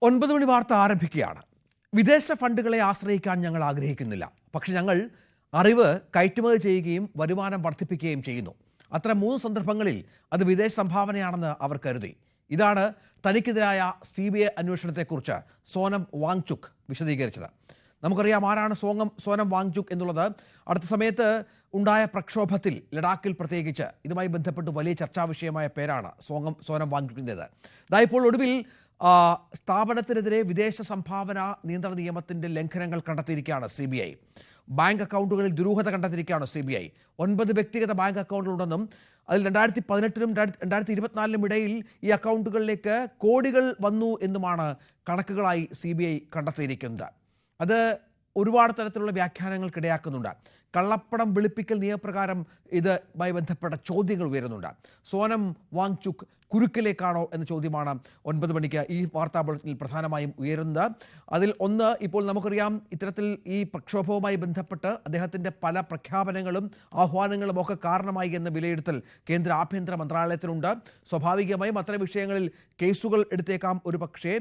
9 മണി വാർത്ത ആരംഭിക്കുകയാണ്. വിദേശ ഫണ്ടുകളെ ആശ്രയിക്കാൻ ഞങ്ങൾ ആഗ്രഹിക്കുന്നില്ല. പക്ഷേ ഞങ്ങൾ അറിവ് കയറ്റുമതി ചെയ്യുകയും വരുമാനം വർദ്ധിപ്പിക്കുകയും ചെയ്യുന്നു. അത്തരം 3 സന്ദർഭങ്ങളിൽ അത് വിദേശ സംഭാവനയാണെന്ന് അവർ കരുതി. ഇതാണ് തനിക്കെതിരായ CBI അന്വേഷണത്തെക്കുറിച്ച് സോനം വാങ്ചുക് വിശദീകരിച്ചത്. നമുക്കറിയാം ആരാണ് സോനം വാങ്ചുക് എന്നുള്ളത്. അടുത്ത സമയത്ത് ഉണ്ടായ പ്രക്ഷോഭത്തിൽ ലഡാക്കിൽ പ്രത്യേകിച്ച് ഇതുമായി ബന്ധപ്പെട്ട് വലിയ ചർച്ചാ വിഷയമായ പേരാണ് സോനം വാങ്ചുക്കിൻ്റേത്. ഇപ്പോൾ ഒടുവിൽ സ്ഥാപനത്തിനെതിരെ വിദേശ സംഭാവന നിയന്ത്രണ നിയമത്തിൻ്റെ ലംഘനങ്ങൾ കണ്ടെത്തിയിരിക്കുകയാണ് CBI. ബാങ്ക് അക്കൗണ്ടുകളിൽ ദുരൂഹത കണ്ടെത്തിയിരിക്കുകയാണ് CBI. 9 വ്യക്തിഗത ബാങ്ക് അക്കൗണ്ടുകളുണ്ടെന്നും അതിൽ 2018-നും 2024-നും ഇടയിൽ ഈ അക്കൗണ്ടുകളിലേക്ക് കോടികൾ വന്നു എന്നുമാണ് കണക്കുകളായി CBI കണ്ടെത്തിയിരിക്കുന്നത്. അത് ഒരുപാട് തരത്തിലുള്ള വ്യാഖ്യാനങ്ങൾക്കിടയാക്കുന്നുണ്ട്. കള്ളപ്പണം വെളുപ്പിക്കൽ നിയമപ്രകാരം ഇതുമായി ബന്ധപ്പെട്ട ചോദ്യങ്ങൾ ഉയരുന്നുണ്ട്. സോനം വാങ്ചുക് കുരുക്കിലേക്കാണോ എന്ന ചോദ്യമാണ് 9 മണിക്ക് ഈ വാർത്താ ബുള്ളറ്റിനിൽ പ്രധാനമായും ഉയരുന്നത്. അതിൽ ഒന്ന്, ഇപ്പോൾ നമുക്കറിയാം ഇത്തരത്തിൽ ഈ പ്രക്ഷോഭവുമായി ബന്ധപ്പെട്ട് അദ്ദേഹത്തിൻ്റെ പല പ്രഖ്യാപനങ്ങളും ആഹ്വാനങ്ങളും ഒക്കെ കാരണമായി എന്ന വിലയിരുത്തൽ കേന്ദ്ര ആഭ്യന്തര മന്ത്രാലയത്തിനുണ്ട്. സ്വാഭാവികമായും അത്തരം വിഷയങ്ങളിൽ കേസുകൾ എടുത്തേക്കാം. ഒരു പക്ഷേ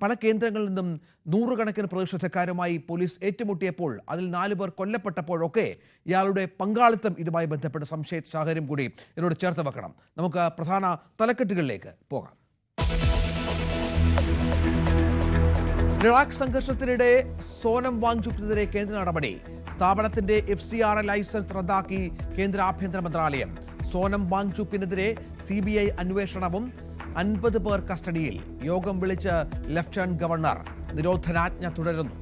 പല കേന്ദ്രങ്ങളിൽ നിന്നും നൂറുകണക്കിന് പ്രതിഷേധക്കാരുമായി പോലീസ് ഏറ്റുമുട്ടിയപ്പോൾ അതിൽ 4 പേർ കൊല്ലപ്പെട്ടപ്പോഴൊക്കെ ഇയാളുടെ പങ്കാളിത്തം ഇതുമായി ബന്ധപ്പെട്ട് സംശയ സാഹചര്യം കൂടി ഇതിനോട് ചേർത്ത് വെക്കണം. നമുക്ക് പ്രധാന തലക്കെട്ടുകളിലേക്ക് പോകാം. ലഡാക്ക് സംഘർഷത്തിനിടെ സോനം വാങ്ചുക്കിനെതിരെ കേന്ദ്ര നടപടി. സ്ഥാപനത്തിന്റെ FCRA ലൈസൻസ് റദ്ദാക്കി കേന്ദ്ര ആഭ്യന്തര മന്ത്രാലയം. സോനം വാങ്ചുക്കിനെതിരെ CBI അന്വേഷണവും. 50 പേർ കസ്റ്റഡിയിൽ. യോഗം വിളിച്ച് ലഫ്റ്റനന്റ് ഗവർണർ. നിരോധനാജ്ഞ തുടരുന്നു.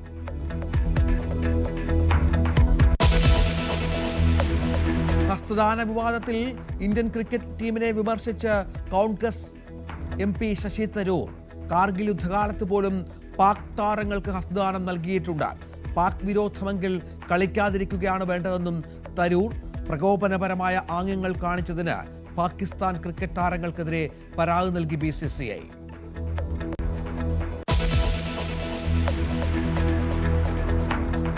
ഹസ്തദാന വിവാദത്തിൽ ഇന്ത്യൻ ക്രിക്കറ്റ് ടീമിനെ വിമർശിച്ച് കോൺഗ്രസ് MP ശശി തരൂർ. കാർഗിൽ യുദ്ധകാലത്ത് പോലും പാക് താരങ്ങൾക്ക് ഹസ്തദാനം നൽകിയിട്ടുണ്ട്. പാക് വിരോധമെങ്കിൽ കളിക്കാതിരിക്കുകയാണ് വേണ്ടതെന്നും തരൂർ. പ്രകോപനപരമായ ആംഗ്യങ്ങൾ കാണിച്ചതിന് പാകിസ്ഥാൻ ക്രിക്കറ്റ് താരങ്ങൾക്കെതിരെ പരാതി നൽകി BCCI.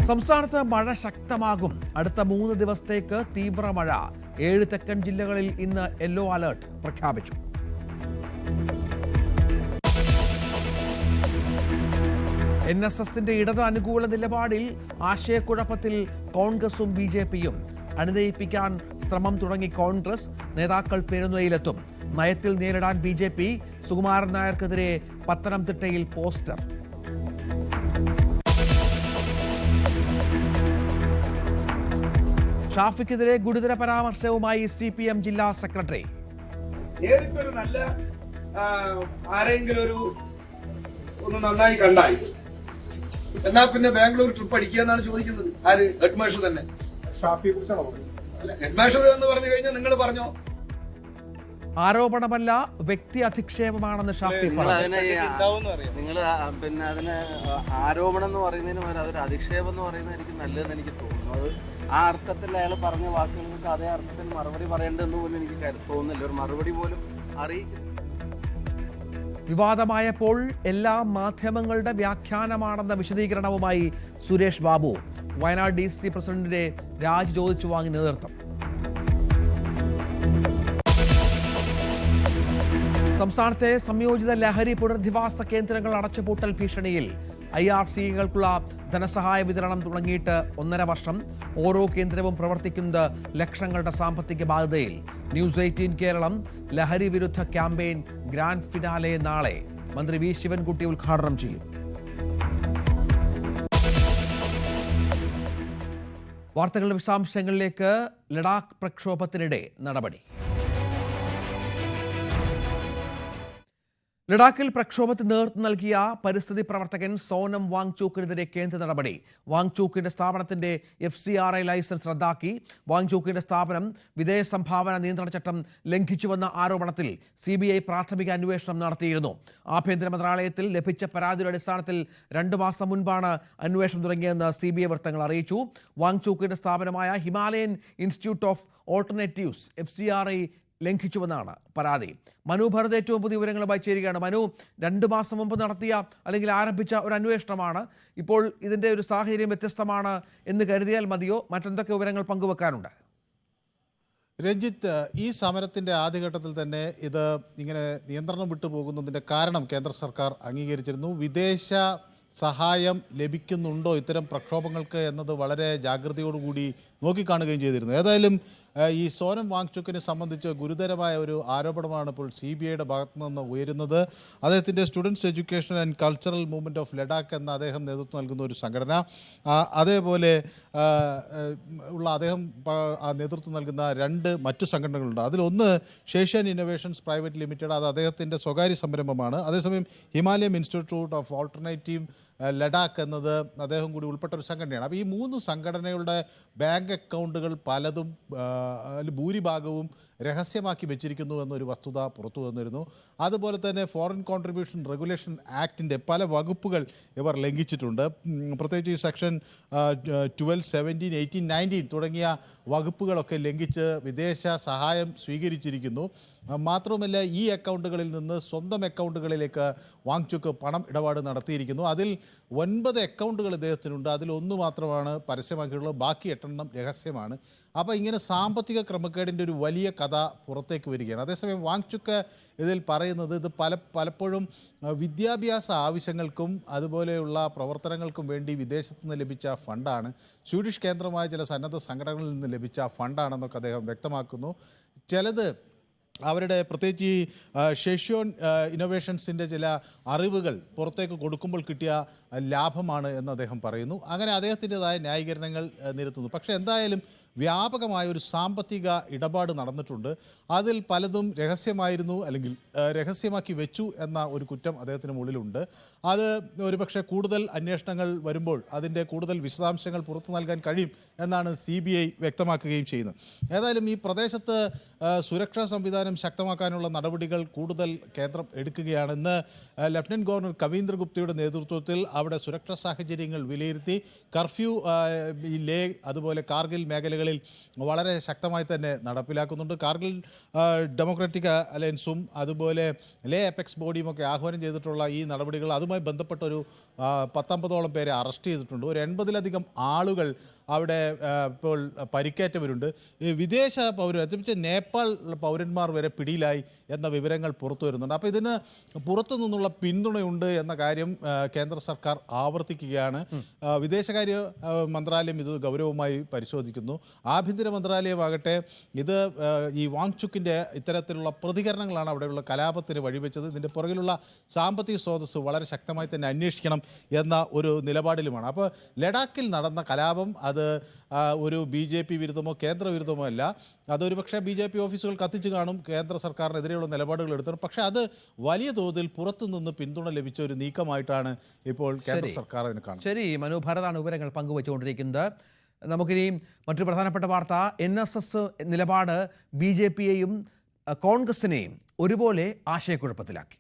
സംസ്ഥാനത്ത് മഴ ശക്തമാകും. അടുത്ത 3 ദിവസത്തേക്ക് തീവ്ര മഴ. 7 തെക്കൻ ജില്ലകളിൽ ഇന്ന് യെല്ലോ അലർട്ട് പ്രഖ്യാപിച്ചു. NSSന്റെ ഇടത് അനുകൂല നിലപാടിൽ ആശയക്കുഴപ്പത്തിൽ കോൺഗ്രസും BJPയും. അനുനയിപ്പിക്കാൻ ശ്രമം തുടങ്ങി കോൺഗ്രസ്. നേതാക്കൾ പെരുന്നയിലെത്തും. നയത്തിൽ നേരിടാൻ BJP. സുകുമാരൻ നായർക്കെതിരെ പത്തനംതിട്ടയിൽ പോസ്റ്റർ. ഷാഫിക്കെതിരെ ഗുരുതര പരാമർശവുമായി CPM ജില്ലാ സെക്രട്ടറി. നേരിട്ടൊരു നല്ല ആരെങ്കിലും ഒന്ന് നന്നായി കണ്ടായി എന്നാ പിന്നെ ബാംഗ്ലൂർ ട്രിപ്പ് അടിക്കുക എന്നാണ് ചോദിക്കുന്നത്. ആര്? ഹെഡ്മാസ്റ്റർ തന്നെ. ഷാഫിയെ കുറിച്ചാണോ? ഹെഡ്മാസ്റ്റർ എന്ന് പറഞ്ഞു കഴിഞ്ഞാൽ നിങ്ങൾ പറഞ്ഞോ? ആരോപണമല്ല, വ്യക്തി അധിക്ഷേപമാണെന്ന് ഷാഫി പറഞ്ഞു. നിങ്ങൾ പിന്നെ അതിന് ആരോപണം എന്ന് പറയുന്നതിന് പകരം അതൊരു അധിക്ഷേപം എന്ന് പറയുന്നതായിരിക്കും നല്ലതെന്ന് എനിക്ക് തോന്നുന്നത്. ആ അർത്ഥത്തിൽ അയാൾ പറഞ്ഞ വാക്കുകൾക്ക് അതേ അർത്ഥത്തിൽ മറുപടി പറയേണ്ടതെന്ന് പോലും എനിക്ക് തോന്നുന്നില്ല. ഒരു മറുപടി പോലും അറിയിക്കുന്നു. വിവാദമായപ്പോൾ എല്ലാ മാധ്യമങ്ങളുടെ വ്യാഖ്യാനമാണെന്ന വിശദീകരണവുമായി സുരേഷ് ബാബു. വയനാട് DC പ്രസിഡന്റിന്റെ രാജി ചോദിച്ചു വാങ്ങി നേതൃത്വം. സംസ്ഥാനത്തെ സംയോജിത ലഹരി പുനരധിവാസ കേന്ദ്രങ്ങൾ അടച്ചുപൂട്ടൽ ഭീഷണിയിൽ. IRCകൾക്കുള്ള ധനസഹായ വിതരണം തുടങ്ങിയിട്ട് 1.5 വർഷം. ഓരോ കേന്ദ്രവും പ്രവർത്തിക്കുന്നത് ലക്ഷങ്ങളുടെ സാമ്പത്തിക ബാധ്യതയിൽ. ന്യൂസ് 18 കേരളം ലഹരി വിരുദ്ധ ക്യാമ്പയിൻ ഗ്രാൻഡ് ഫിനാലെ നാളെ. മന്ത്രി V ശിവൻകുട്ടി ഉദ്ഘാടനം ചെയ്യും. വാർത്തകളുടെ വിശദാംശങ്ങളിലേക്ക്. ലഡാക്ക് പ്രക്ഷോഭത്തിനിടെ നടപടി. ലഡാക്കിൽ പ്രക്ഷോഭത്തിന് നേതൃത്വം നൽകിയ പരിസ്ഥിതി പ്രവർത്തകൻ സോനം വാങ്ചുക്കിനെതിരെ കേന്ദ്ര നടപടി. വാങ്ചുക്കിന്റെ സ്ഥാപനത്തിന്റെ FCRA ലൈസൻസ് റദ്ദാക്കി. വാങ്ചുക്കിന്റെ സ്ഥാപനം വിദേശ സംഭാവന നിയന്ത്രണ ചട്ടം ലംഘിച്ചുവെന്ന ആരോപണത്തിൽ CBI പ്രാഥമിക അന്വേഷണം നടത്തിയിരുന്നു. ആഭ്യന്തര മന്ത്രാലയത്തിൽ ലഭിച്ച പരാതിയുടെ അടിസ്ഥാനത്തിൽ 2 മാസം മുൻപാണ് അന്വേഷണം തുടങ്ങിയതെന്ന് CBI വൃത്തങ്ങൾ അറിയിച്ചു. വാങ്ചുക്കിന്റെ സ്ഥാപനമായ Himalayan institute of alternatives FCRA ലംഘിച്ചുവെന്നാണ് പരാതി. മനു ഭരത് ഏറ്റവും പുതിയ വിവരങ്ങളുമായി ചേരുകയാണ്. മനു, 2 മാസം മുമ്പ് നടത്തിയ അല്ലെങ്കിൽ ആരംഭിച്ച ഒരു അന്വേഷണമാണ്. ഇപ്പോൾ ഇതിൻ്റെ ഒരു സാഹചര്യം വ്യത്യസ്തമാണ് എന്ന് കരുതിയാൽ മതിയോ? മറ്റെന്തൊക്കെ വിവരങ്ങൾ പങ്കുവെക്കാനുണ്ട്? രഞ്ജിത്ത്, ഈ സമരത്തിൻ്റെ ആദ്യഘട്ടത്തിൽ തന്നെ ഇത് ഇങ്ങനെ നിയന്ത്രണം വിട്ടു പോകുന്നതിൻ്റെ കാരണം കേന്ദ്ര സർക്കാർ അംഗീകരിച്ചിരുന്നു. വിദേശ സഹായം ലഭിക്കുന്നുണ്ടോ ഇത്തരം പ്രക്ഷോഭങ്ങൾക്ക് എന്നത് വളരെ ജാഗ്രതയോടുകൂടി നോക്കിക്കാണുകയും ചെയ്തിരുന്നു. ഏതായാലും ഈ സോനം വാങ്ചുക്കിനെ സംബന്ധിച്ച് ഗുരുതരമായ ഒരു ആരോപണമാണ് ഇപ്പോൾ CBIയുടെ ഭാഗത്തു നിന്ന് ഉയരുന്നത്. അദ്ദേഹത്തിൻ്റെ students education and cultural movement of Ladakh എന്ന അദ്ദേഹം നേതൃത്വം നൽകുന്ന ഒരു സംഘടന, അതേപോലെ ഉള്ള അദ്ദേഹം നേതൃത്വം നൽകുന്ന 2 മറ്റു സംഘടനകളുണ്ട്. അതിലൊന്ന് ഷേഷ്യൻ ഇന്നോവേഷൻസ് പ്രൈവറ്റ് ലിമിറ്റഡ്, അത് അദ്ദേഹത്തിൻ്റെ സ്വകാര്യ സംരംഭമാണ്. അതേസമയം Himalayan institute of alternative Ladakh എന്നത് അദ്ദേഹം കൂടി ഉൾപ്പെട്ട ഒരു സംഘടനയാണ്. അപ്പോൾ ഈ 3 സംഘടനകളുടെ ബാങ്ക് അക്കൗണ്ടുകൾ പലതും ഭൂരിഭാഗവും രഹസ്യമാക്കി വെച്ചിരിക്കുന്നു എന്നൊരു വസ്തുത പുറത്തു വന്നിരുന്നു. അതുപോലെ തന്നെ ഫോറിൻ കോൺട്രിബ്യൂഷൻ റെഗുലേഷൻ ആക്ടിൻ്റെ പല വകുപ്പുകൾ ഇവർ ലംഘിച്ചിട്ടുണ്ട്. പ്രത്യേകിച്ച് ഈ സെക്ഷൻ 12, 17, 18, 19 തുടങ്ങിയ വകുപ്പുകളൊക്കെ ലംഘിച്ച് വിദേശ സഹായം സ്വീകരിച്ചിരിക്കുന്നു. മാത്രവുമല്ല, ഈ അക്കൗണ്ടുകളിൽ നിന്ന് സ്വന്തം അക്കൗണ്ടുകളിലേക്ക് വാങ്ചുക്ക് പണം ഇടപാട് നടത്തിയിരിക്കുന്നു. അതിൽ 9 അക്കൗണ്ടുകൾ ഇദ്ദേഹത്തിനുണ്ട്. അതിലൊന്ന് മാത്രമാണ് പരസ്യമാക്കിയിട്ടുള്ളത്, ബാക്കി 8 രഹസ്യമാണ്. അപ്പോൾ ഇങ്ങനെ സാമ്പത്തിക ക്രമക്കേടിൻ്റെ ഒരു വലിയ കഥ പുറത്തേക്ക് വരികയാണ്. അതേസമയം വാങ്ചുക്ക് ഇതിൽ പറയുന്നത് ഇത് പലപ്പോഴും വിദ്യാഭ്യാസ ആവശ്യങ്ങൾക്കും അതുപോലെയുള്ള പ്രവർത്തനങ്ങൾക്കും വേണ്ടി വിദേശത്തു നിന്ന് ലഭിച്ച ഫണ്ടാണ്, സ്വീഡിഷ് കേന്ദ്രമായ ചില സന്നദ്ധ സംഘടനകളിൽ നിന്ന് ലഭിച്ച ഫണ്ടാണെന്നൊക്കെ അദ്ദേഹം വ്യക്തമാക്കുന്നു. ചിലത് അവരുടെ പ്രത്യേകിച്ച് ഈ ഷെഷ്യോൺ ഇന്നോവേഷൻസിൻ്റെ ചില അറിവുകൾ പുറത്തേക്ക് കൊടുക്കുമ്പോൾ കിട്ടിയ ലാഭമാണ് എന്ന് അദ്ദേഹം പറയുന്നു. അങ്ങനെ അദ്ദേഹത്തിൻ്റെതായ ന്യായീകരണങ്ങൾ നിരത്തുന്നു. പക്ഷേ എന്തായാലും വ്യാപകമായ ഒരു സാമ്പത്തിക ഇടപാട് നടന്നിട്ടുണ്ട്. അതിൽ പലതും രഹസ്യമായിരുന്നു, അല്ലെങ്കിൽ രഹസ്യമാക്കി വെച്ചു എന്ന ഒരു കുറ്റം അദ്ദേഹത്തിന് മുകളിലുണ്ട്. അത് ഒരുപക്ഷെ കൂടുതൽ അന്വേഷണങ്ങൾ വരുമ്പോൾ അതിൻ്റെ കൂടുതൽ വിശദാംശങ്ങൾ പുറത്തു നൽകാൻ കഴിയും എന്നാണ് CBI വ്യക്തമാക്കുകയും ചെയ്യുന്നത്. ഏതായാലും ഈ പ്രദേശത്ത് സുരക്ഷാ സംവിധാനം ശക്തമാക്കാനുള്ള നടപടികൾ കൂടുതൽ കേന്ദ്രം എടുക്കുകയാണ്. ഇന്ന് ലഫ്റ്റനന്റ് ഗവർണർ കവീന്ദ്ര ഗുപ്തയുടെ നേതൃത്വത്തിൽ അവിടെ സുരക്ഷാ സാഹചര്യങ്ങൾ വിലയിരുത്തി. കർഫ്യൂ ഈ ലേ അതുപോലെ കാർഗിൽ മേഖലകളിൽ വളരെ ശക്തമായി തന്നെ നടപ്പിലാക്കുന്നുണ്ട്. കാർഗിൽ ഡെമോക്രാറ്റിക് അലയൻസും അതുപോലെ ലേ അപെക്സ് ബോഡിയും ഒക്കെ ആഹ്വാനം ചെയ്തിട്ടുള്ള ഈ നടപടികൾ, അതുമായി ബന്ധപ്പെട്ടൊരു 19ഓളം പേരെ അറസ്റ്റ് ചെയ്തിട്ടുണ്ട്. ഒരു 80ലധികം ആളുകൾ അവിടെ ഇപ്പോൾ പരിക്കേറ്റവരുണ്ട്. ഈ വിദേശ പൗരർ, പ്രത്യേകിച്ച് നേപ്പാൾ പൗരന്മാർ വരെ പിടിയിലായി എന്ന വിവരങ്ങൾ പുറത്തു വരുന്നുണ്ട്. അപ്പോൾ ഇതിന് പുറത്തു നിന്നുള്ള പിന്തുണയുണ്ട് എന്ന കാര്യം കേന്ദ്ര സർക്കാർ ആവർത്തിക്കുകയാണ്. വിദേശകാര്യ മന്ത്രാലയം ഇത് ഗൗരവമായി പരിശോധിക്കുന്നു. ആഭ്യന്തര മന്ത്രാലയമാകട്ടെ ഇത് ഈ വാങ്ചുക്കിൻ്റെ ഇത്തരത്തിലുള്ള പ്രതികരണങ്ങളാണ് അവിടെയുള്ള കലാപത്തിന് വഴിവെച്ചത്. ഇതിൻ്റെ പുറകിലുള്ള സാമ്പത്തിക സ്രോതസ്സ് വളരെ ശക്തമായി തന്നെ അന്വേഷിക്കണം എന്ന ഒരു നിലപാടിലുമാണ്. അപ്പോൾ ലഡാക്കിൽ നടന്ന കലാപം അത് ഒരു BJP വിരുദ്ധമോ കേന്ദ്ര വിരുദ്ധമോ അല്ല. അതൊരു പക്ഷേ BJP ഓഫീസുകൾ കത്തിച്ചു കാണും, കേന്ദ്ര സർക്കാരിനെതിരെയുള്ള നിലപാടുകൾ എടുത്തത്. പക്ഷേ അത് വലിയ തോതിൽ പുറത്തുനിന്ന് പിന്തുണ ലഭിച്ച ഒരു നീക്കമായിട്ടാണ് ഇപ്പോൾ കേന്ദ്ര സർക്കാർ അതിനെ കാണുന്നത്. ശരി, മനു ഭാരതാണ് വിവരങ്ങൾ പങ്കുവച്ചുകൊണ്ടിരിക്കുന്നത്. നമുക്കിനിയും മറ്റൊരു പ്രധാനപ്പെട്ട വാർത്ത, NSS നിലപാട് BJPയെയും കോൺഗ്രസിനെയും ഒരുപോലെ ആശയക്കുഴപ്പത്തിലാക്കി.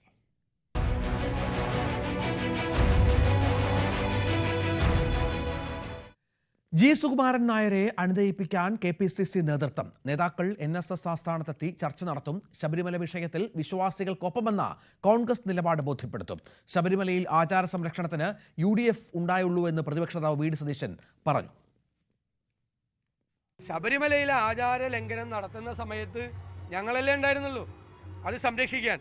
സുകുമാരൻ നായരെ അനുനയിപ്പിക്കാൻ KPCC നേതൃത്വം. നേതാക്കൾ NSS ആസ്ഥാനത്തെത്തി ചർച്ച നടത്തും. ശബരിമല വിഷയത്തിൽ വിശ്വാസികൾക്കൊപ്പമെന്ന കോൺഗ്രസ് നിലപാട് ബോധ്യപ്പെടുത്തും. ശബരിമലയിൽ ആചാര സംരക്ഷണത്തിന് UDF ഉണ്ടായുള്ളൂ എന്ന് പ്രതിപക്ഷ നേതാവ് VD സതീശൻ പറഞ്ഞു. ശബരിമലയിലെ ആചാര ലംഘനം നടത്തുന്ന സമയത്ത് ഞങ്ങളല്ലേ ഉണ്ടായിരുന്നുള്ളൂ അത് സംരക്ഷിക്കാൻ.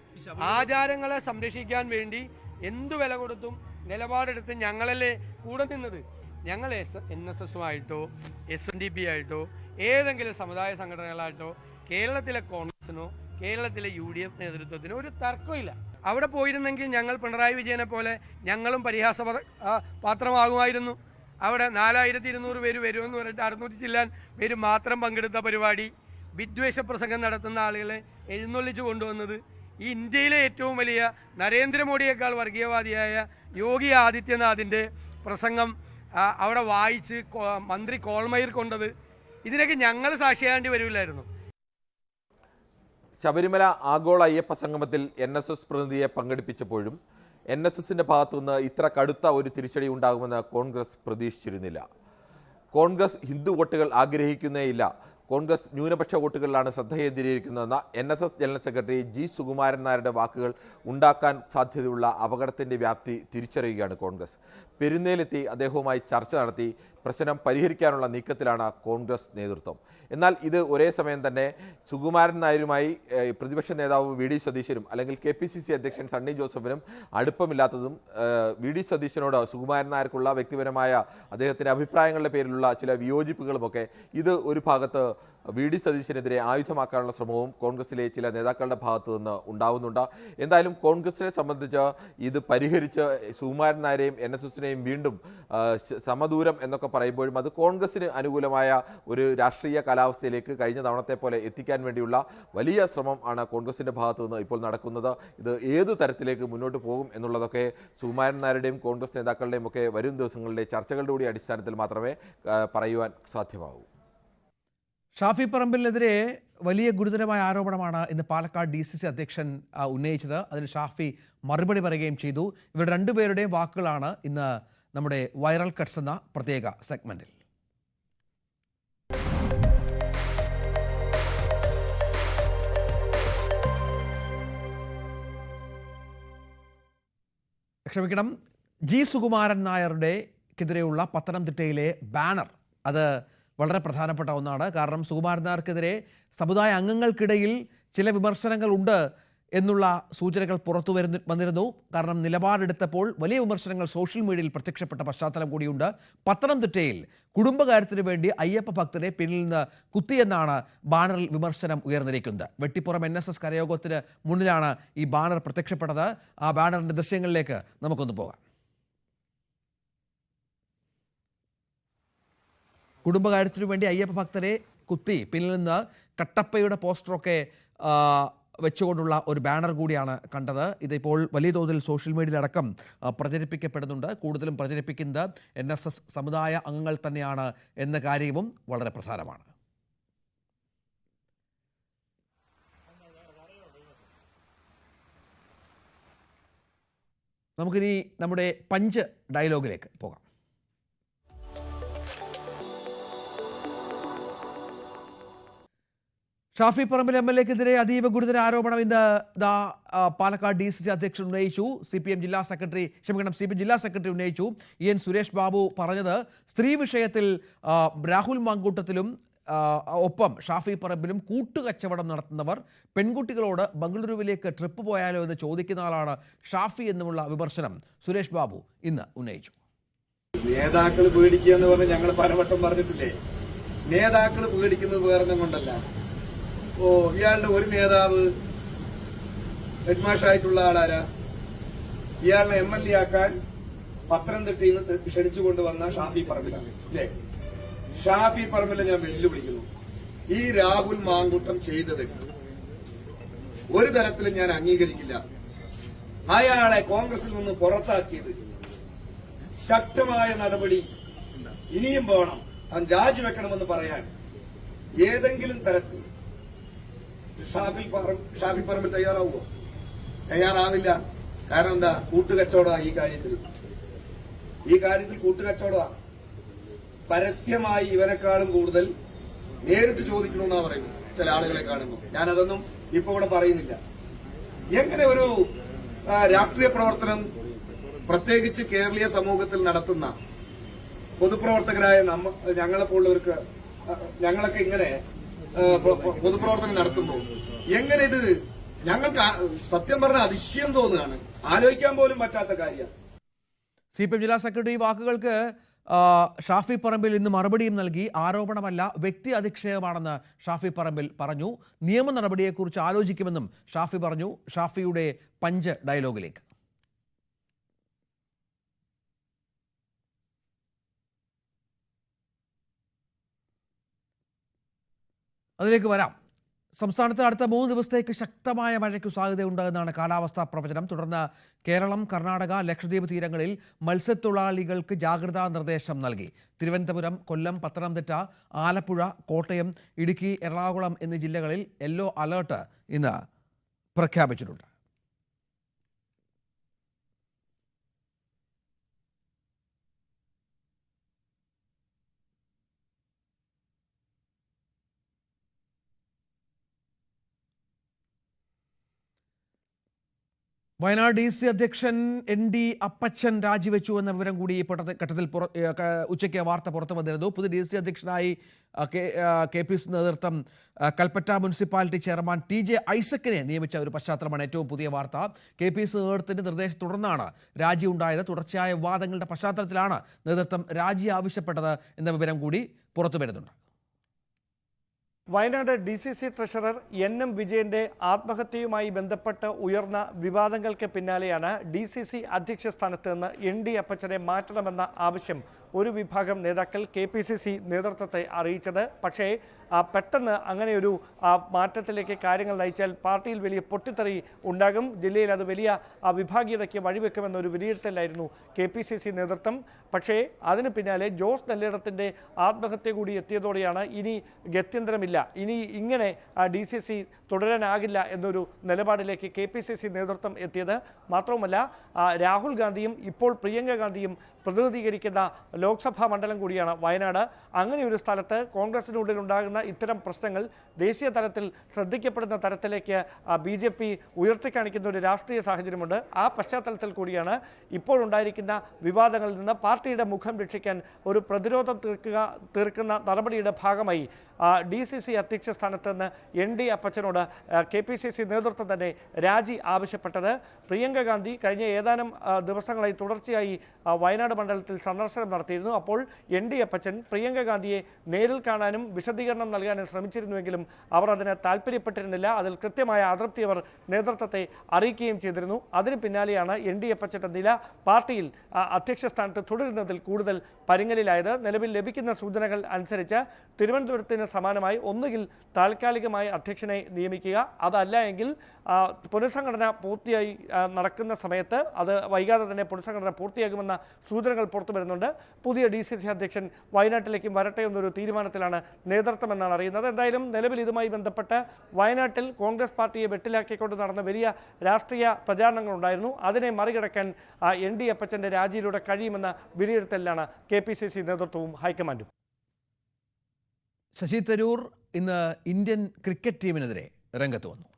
ആചാരങ്ങളെ സംരക്ഷിക്കാൻ വേണ്ടി എന്തു വില കൊടുത്തും നിലപാടെടുത്ത് ഞങ്ങളല്ലേ കൂടെ നിന്നത്. ഞങ്ങൾ NSSുമായിട്ടോ SNDP ആയിട്ടോ ഏതെങ്കിലും സമുദായ സംഘടനകളായിട്ടോ കേരളത്തിലെ കോൺഗ്രസിനോ കേരളത്തിലെ UDF നേതൃത്വത്തിനോ ഒരു തർക്കമില്ല. അവിടെ പോയിരുന്നെങ്കിൽ ഞങ്ങൾ പിണറായി വിജയനെ പോലെ ഞങ്ങളും പരിഹാസ പാത്രമാകുമായിരുന്നു. അവിടെ 4200 പേര് വരുമെന്ന് പറഞ്ഞിട്ട് 600 ചില്ലാൻ പേര് മാത്രം പങ്കെടുത്ത പരിപാടി, വിദ്വേഷ പ്രസംഗം നടത്തുന്ന ആളുകളെ എഴുന്നള്ളിച്ചു കൊണ്ടുവന്നത്, ഈ ഇന്ത്യയിലെ ഏറ്റവും വലിയ നരേന്ദ്രമോദിയേക്കാൾ വർഗീയവാദിയായ യോഗി ആദിത്യനാഥിൻ്റെ പ്രസംഗം അവിടെ വായിച്ച് മന്ത്രി കോൾമയിർ കൊണ്ടത്, ഇതിനൊക്കെ ഞങ്ങൾ സാക്ഷിയാകേണ്ടി വരില്ലായിരുന്നു. ശബരിമല ആഗോള അയ്യപ്പ സംഗമത്തിൽ NSS പ്രതിനിധിയെ പങ്കെടുപ്പിച്ചപ്പോഴും NSSന്റെ ഭാഗത്തുനിന്ന് ഇത്ര കടുത്ത ഒരു തിരിച്ചടി ഉണ്ടാകുമെന്ന് കോൺഗ്രസ് പ്രതീക്ഷിച്ചിരുന്നില്ല. കോൺഗ്രസ് ഹിന്ദു വോട്ടുകൾ ആഗ്രഹിക്കുന്നേയില്ല, കോൺഗ്രസ് ന്യൂനപക്ഷ വോട്ടുകളിലാണ് ശ്രദ്ധ കേന്ദ്രീകരിക്കുന്നതെന്ന NSS ജനറൽ സെക്രട്ടറി സുകുമാരൻ നായരുടെ വാക്കുകൾ ഉണ്ടാക്കാൻ സാധ്യതയുള്ള അപകടത്തിൻ്റെ വ്യാപ്തി തിരിച്ചറിയുകയാണ് കോൺഗ്രസ്. പെരുന്നേലെത്തി അദ്ദേഹവുമായി ചർച്ച നടത്തി പ്രശ്നം പരിഹരിക്കാനുള്ള നീക്കത്തിലാണ് കോൺഗ്രസ് നേതൃത്വം. എന്നാൽ ഇത് ഒരേ സമയം തന്നെ സുകുമാരൻ നായരുമായി പ്രതിപക്ഷ നേതാവ് വി ഡി സതീശനും അല്ലെങ്കിൽ KPCC അധ്യക്ഷൻ സണ്ണി ജോസഫിനും അടുപ്പമില്ലാത്തതും വി ഡി സതീശനോട് സുകുമാരൻ നായർക്കുള്ള വ്യക്തിപരമായ അദ്ദേഹത്തിൻ്റെ അഭിപ്രായങ്ങളുടെ പേരിലുള്ള ചില വിയോജിപ്പുകളുമൊക്കെ ഇത് ഒരു ഭാഗത്ത് വി ഡി സതീശനെതിരെ ആയുധമാക്കാനുള്ള ശ്രമവും കോൺഗ്രസിലെ ചില നേതാക്കളുടെ ഭാഗത്തു നിന്ന് ഉണ്ടാവുന്നുണ്ട്. എന്തായാലും കോൺഗ്രസിനെ സംബന്ധിച്ച് ഇത് പരിഹരിച്ച് സുകുമാരൻ നായരെയും NSSനെയും വീണ്ടും സമദൂരം എന്നൊക്കെ പറയുമ്പോഴും അത് കോൺഗ്രസിന് അനുകൂലമായ ഒരു രാഷ്ട്രീയ കാലാവസ്ഥയിലേക്ക് കഴിഞ്ഞ തവണത്തെ പോലെ എത്തിക്കാൻ വേണ്ടിയുള്ള വലിയ ശ്രമം ആണ് കോൺഗ്രസിൻ്റെ ഭാഗത്തു നിന്ന് ഇപ്പോൾ നടക്കുന്നത്. ഇത് ഏത് തരത്തിലേക്ക് മുന്നോട്ട് പോകും എന്നുള്ളതൊക്കെ സുകുമാരൻ നായരുടെയും കോൺഗ്രസ് നേതാക്കളുടെയും ഒക്കെ വരും ദിവസങ്ങളിലെ ചർച്ചകളുടെ കൂടി അടിസ്ഥാനത്തിൽ മാത്രമേ പറയുവാൻ സാധ്യമാകൂ. ഷാഫി പറമ്പിലിനെതിരെ വലിയ ഗുരുതരമായ ആരോപണമാണ് ഇന്ന് പാലക്കാട് DCC അധ്യക്ഷൻ ഉന്നയിച്ചത്. അതിന് ഷാഫി മറുപടി പറയുകയും ചെയ്തു. ഇവർ രണ്ടുപേരുടെയും വാക്കുകളാണ് ഇന്ന് നമ്മുടെ വൈറൽ കട്ട്സ് എന്ന പ്രത്യേക സെഗ്മെന്റിൽ. ക്ഷമിക്കണം, സുകുമാരൻ നായരുടെക്കെതിരെയുള്ള പത്തനംതിട്ടയിലെ ബാനർ അത് വളരെ പ്രധാനപ്പെട്ട ഒന്നാണ്. കാരണം സുകുമാരൻ നായർക്കെതിരെ സമുദായ അംഗങ്ങൾക്കിടയിൽ ചില വിമർശനങ്ങളുണ്ട് എന്നുള്ള സൂചനകൾ പുറത്തു വന്നിരുന്നു. കാരണം നിലപാടെടുത്തപ്പോൾ വലിയ വിമർശനങ്ങൾ സോഷ്യൽ മീഡിയയിൽ പ്രത്യക്ഷപ്പെട്ട പശ്ചാത്തലം കൂടിയുണ്ട്. പത്തനംതിട്ടയിൽ കുടുംബകാര്യത്തിന് വേണ്ടി അയ്യപ്പ ഭക്തരെ പിന്നിൽ നിന്ന് കുത്തിയെന്നാണ് ബാനറിൽ വിമർശനം ഉയർന്നിരിക്കുന്നത്. വെട്ടിപ്പുറം NSS കരയോഗത്തിന് മുന്നിലാണ് ഈ ബാനർ പ്രത്യക്ഷപ്പെട്ടത്. ആ ബാനറിൻ്റെ ദൃശ്യങ്ങളിലേക്ക് നമുക്കൊന്ന് പോകാം. കുടുംബകാര്യത്തിനു വേണ്ടി അയ്യപ്പ ഭക്തരെ കുത്തി പിന്നിൽ നിന്ന് കട്ടപ്പയുടെ പോസ്റ്ററൊക്കെ വെച്ചുകൊണ്ടുള്ള ഒരു ബാനർ കൂടിയാണ് കണ്ടത്. ഇതിപ്പോൾ വലിയ തോതിൽ സോഷ്യൽ മീഡിയയിലടക്കം പ്രചരിപ്പിക്കപ്പെടുന്നുണ്ട്. കൂടുതലും പ്രചരിപ്പിക്കുന്നത് NSS സമുദായ അംഗങ്ങൾ തന്നെയാണ് എന്ന കാര്യവും വളരെ പ്രധാനമാണ്. നമുക്കിനി നമ്മുടെ പഞ്ച് ഡയലോഗിലേക്ക് പോകാം. ഷാഫി പറമ്പിൽ MLA-ക്കെതിരെ അതീവ ഗുരുതര ആരോപണം ഇന്ന് പാലക്കാട് DCC അധ്യക്ഷൻ ഉന്നയിച്ചു. CPM ജില്ലാ സെക്രട്ടറി ഉന്നയിച്ചു. EN സുരേഷ് ബാബു പറഞ്ഞത് സ്ത്രീ വിഷയത്തിൽ രാഹുൽ മാങ്കൂട്ടത്തിലും ഒപ്പം ഷാഫി പറമ്പിലും കൂട്ടുകച്ചവടം നടത്തുന്നവർ പെൺകുട്ടികളോട് ബംഗളൂരുവിലേക്ക് ട്രിപ്പ് പോയാലോ എന്ന് ചോദിക്കുന്ന ആളാണ് ഷാഫി എന്നുമുള്ള വിമർശനം സുരേഷ് ബാബു ഇന്ന് ഉന്നയിച്ചു. നേതാക്കൾ പേടിക്കുക എന്ന് പറഞ്ഞ് ഞങ്ങൾ പലവട്ടം പറഞ്ഞിട്ടില്ലേ. നേതാക്കൾ പേടിക്കുന്നത് വേറെ കൊണ്ടല്ല. ഇയാളുടെ ഒരു നേതാവ് ഹെഡ്മാഷായിട്ടുള്ള ആളാരാ? ഇയാളെ MLA ആക്കാൻ പത്തനംതിട്ടയിൽ നിന്ന് ക്ഷണിച്ചുകൊണ്ടുവന്ന ഷാഫി പറമ്പിലാണ് അല്ലേ? ഷാഫി പറമ്പിലെ ഞാൻ വെല്ലുവിളിക്കുന്നു. ഈ രാഹുൽ മാങ്കുട്ടം ചെയ്തത് ഒരു തരത്തിലും ഞാൻ അംഗീകരിക്കില്ല. അയാളെ കോൺഗ്രസിൽ നിന്ന് പുറത്താക്കിയത് ശക്തമായ നടപടി ഇനിയും വേണം. അവൻ രാജിവെക്കണമെന്ന് പറയാൻ ഏതെങ്കിലും തരത്തിൽ ഷാഫി പറമ്പിൽ തയ്യാറാവുമോ? തയ്യാറാവില്ല. കാരണം എന്താ? കൂട്ടുകച്ചവടമാണ് ഈ കാര്യത്തിൽ കൂട്ടുകച്ചവടമാണ്. പരസ്യമായി ഇവരെക്കാളും കൂടുതൽ നേരിട്ട് ചോദിക്കണമെന്നാണ് പറയുന്നത് ചില ആളുകളെ കാണുമ്പോൾ. ഞാനതൊന്നും ഇപ്പൊ ഇവിടെ പറയുന്നില്ല. എങ്ങനെ ഒരു രാഷ്ട്രീയ പ്രവർത്തനം പ്രത്യേകിച്ച് കേരളീയ സമൂഹത്തിൽ നടത്തുന്ന പൊതുപ്രവർത്തകരായ ഞങ്ങളെപ്പോലുള്ളവർക്ക് ഞങ്ങളൊക്കെ ഇങ്ങനെ പൊതുപ്രവർത്തനം നടത്തുമ്പോൾ എങ്ങനെ ഇത് ഞങ്ങൾക്ക് സത്യം പറഞ്ഞ അതിശയം തോന്നുകയാണ്. ആലോചിക്കാൻ പോലും പറ്റാത്ത കാര്യം. CPM ജില്ലാ സെക്രട്ടറി വാക്കുകൾക്ക് ഷാഫി പറമ്പിൽ ഇന്ന് മറുപടിയും നൽകി. ആരോപണമല്ല, വ്യക്തി അധിക്ഷേപമാണെന്ന് ഷാഫി പറമ്പിൽ പറഞ്ഞു. നിയമ നടപടിയെക്കുറിച്ച് ആലോചിക്കുമെന്നും ഷാഫി പറഞ്ഞു. ഷാഫിയുടെ പഞ്ച് ഡയലോഗിലേക്ക് അതിലേക്ക് വരാം. സംസ്ഥാനത്ത് അടുത്ത 3 ദിവസത്തേക്ക് ശക്തമായ മഴയ്ക്ക് സാധ്യതയുണ്ട് എന്നാണ് കാലാവസ്ഥാ പ്രവചനം. തുടർന്ന് കേരളം, കർണാടക, ലക്ഷദ്വീപ് തീരങ്ങളിൽ മത്സ്യത്തൊഴിലാളികൾക്ക് ജാഗ്രതാ നിർദ്ദേശം നൽകി. തിരുവനന്തപുരം, കൊല്ലം, പത്തനംതിട്ട, ആലപ്പുഴ, കോട്ടയം, ഇടുക്കി, എറണാകുളം എന്നീ ജില്ലകളിൽ യെല്ലോ അലേർട്ട് ഇന്ന് പ്രഖ്യാപിച്ചിട്ടുണ്ട്. വയനാട് DC അധ്യക്ഷൻ ND അപ്പച്ചൻ രാജിവെച്ചു എന്ന വിവരം കൂടി ഈ ഘട്ടത്തിൽ ഉച്ചയ്ക്ക് വാർത്ത പുറത്തു വന്നിരുന്നു. പുതിയ DC അധ്യക്ഷനായി KPC നേതൃത്വം കൽപ്പറ്റ മുനിസിപ്പാലിറ്റി ചെയർമാൻ TJ ഐസക്കിനെ നിയമിച്ച ഒരു പശ്ചാത്തലമാണ് ഏറ്റവും പുതിയ വാർത്ത. KPC നേതൃത്വത്തിന്റെ നിർദ്ദേശത്തെ തുടർന്നാണ് രാജി ഉണ്ടായത്. തുടർച്ചയായ വിവാദങ്ങളുടെ പശ്ചാത്തലത്തിലാണ് നേതൃത്വം രാജി ആവശ്യപ്പെട്ടത് എന്ന വിവരം കൂടി പുറത്തു വരുന്നുണ്ട്. വയനാട് DCC ട്രഷറർ NM വിജയന്റെ ആത്മഹത്യയുമായി ബന്ധപ്പെട്ട് ഉയർന്ന വിവാദങ്ങൾക്ക് പിന്നാലെയാണ് DCC അധ്യക്ഷ സ്ഥാനത്ത് നിന്ന് ND അപ്പച്ചനെ മാറ്റണമെന്ന ആവശ്യം ഒരു വിഭാഗം നേതാക്കൾ KPCC നേതൃത്വത്തെ അറിയിച്ചത്. പക്ഷേ പെട്ടെന്ന് അങ്ങനെയൊരു മാറ്റത്തിലേക്ക് കാര്യങ്ങൾ നയിച്ചാൽ പാർട്ടിയിൽ വലിയ പൊട്ടിത്തെറി ഉണ്ടാകും, ജില്ലയിൽ അത് വലിയ വിഭാഗീയതയ്ക്ക് വഴിവെക്കുമെന്നൊരു വിലയിരുത്തലായിരുന്നു KPCC നേതൃത്വം. പക്ഷേ അതിന് പിന്നാലെ ജോസ് നെല്ലിടത്തിൻ്റെ ആത്മഹത്യ കൂടി എത്തിയതോടെയാണ് ഇനി ഗത്യന്തരമില്ല, ഇനി ഇങ്ങനെ DCC തുടരാനാകില്ല എന്നൊരു നിലപാടിലേക്ക് KPCC നേതൃത്വം എത്തിയത്. മാത്രവുമല്ല, രാഹുൽ ഗാന്ധിയും ഇപ്പോൾ പ്രിയങ്ക ഗാന്ധിയും പ്രതിനിധീകരിക്കുന്ന ലോക്സഭാ മണ്ഡലം കൂടിയാണ് വയനാട്. അങ്ങനെ ഒരു സ്ഥലത്ത് കോൺഗ്രസിനുള്ളിൽ ഉണ്ടാകുന്ന ഇത്തരം പ്രശ്നങ്ങൾ ദേശീയ തലത്തിൽ ശ്രദ്ധിക്കപ്പെടുന്ന തരത്തിലേക്ക് BJP ഉയർത്തിക്കാണിക്കുന്ന ഒരു രാഷ്ട്രീയ സാഹചര്യമുണ്ട്. ആ പശ്ചാത്തലത്തിൽ കൂടിയാണ് ഇപ്പോഴുണ്ടായിരിക്കുന്ന വിവാദങ്ങളിൽ നിന്ന് പാർട്ടിയുടെ മുഖം രക്ഷിക്കാൻ ഒരു പ്രതിരോധം തീർക്കുന്ന നടപടിയുടെ ഭാഗമായി DCC അധ്യക്ഷ സ്ഥാനത്ത് നിന്ന് ND അപ്പച്ചനോട് KPCC നേതൃത്വം തന്നെ രാജി ആവശ്യപ്പെട്ടത്. പ്രിയങ്ക ഗാന്ധി കഴിഞ്ഞ ഏതാനും ദിവസങ്ങളായി തുടർച്ചയായി വയനാട് മണ്ഡലത്തിൽ സന്ദർശനം നടത്തിയിരുന്നു. അപ്പോൾ ND അപ്പച്ചൻ പ്രിയങ്ക ഗാന്ധിയെ നേരിൽ കാണാനും വിശദീകരണം നൽകാനും ശ്രമിച്ചിരുന്നുവെങ്കിലും അവർ അതിന് താല്പര്യപ്പെട്ടിരുന്നില്ല. അതിൽ കൃത്യമായ അതൃപ്തി അവർ നേതൃത്വത്തെ അറിയിക്കുകയും ചെയ്തിരുന്നു. അതിന് പിന്നാലെയാണ് ND അപ്പച്ചന്റെ നില പാർട്ടിയിൽ അധ്യക്ഷ സ്ഥാനത്ത് തുടരുന്നതിൽ കൂടുതൽ പരിങ്ങലിലായത്. നിലവിൽ ലഭിക്കുന്ന സൂചനകൾ അനുസരിച്ച് തിരുവനന്തപുരത്തിന് സമാനമായി ഒന്നുകിൽ താൽക്കാലികമായി അധ്യക്ഷനെ നിയമിക്കുക, അതല്ല എങ്കിൽ പുനഃസംഘടന പൂർത്തിയായി നടക്കുന്ന സമയത്ത് അത് വൈകാതെ തന്നെ പുനഃസംഘടന പൂർത്തിയാകുമെന്ന സൂചനകൾ പുറത്തു വരുന്നുണ്ട്. പുതിയ DCC അധ്യക്ഷൻ വയനാട്ടിലേക്കും വരട്ടെ എന്നൊരു തീരുമാനത്തിലാണ് നേതൃത്വം എന്നാണ് അറിയുന്നത്. എന്തായാലും നിലവിൽ ഇതുമായി ബന്ധപ്പെട്ട് വയനാട്ടിൽ കോൺഗ്രസ് പാർട്ടിയെ വെട്ടിലാക്കിക്കൊണ്ട് നടന്ന വലിയ രാഷ്ട്രീയ പ്രചാരണങ്ങളുണ്ടായിരുന്നു. അതിനെ മറികടക്കാൻ ND അപ്പച്ചന്റെ രാജിയിലൂടെ കഴിയുമെന്ന വിലയിരുത്തലിലാണ് KPCC നേതൃത്വവും ഹൈക്കമാൻഡും. ശശി തരൂർ ഇന്ന് ഇന്ത്യൻ ക്രിക്കറ്റ് ടീമിനെതിരെ രംഗത്ത് വന്നു.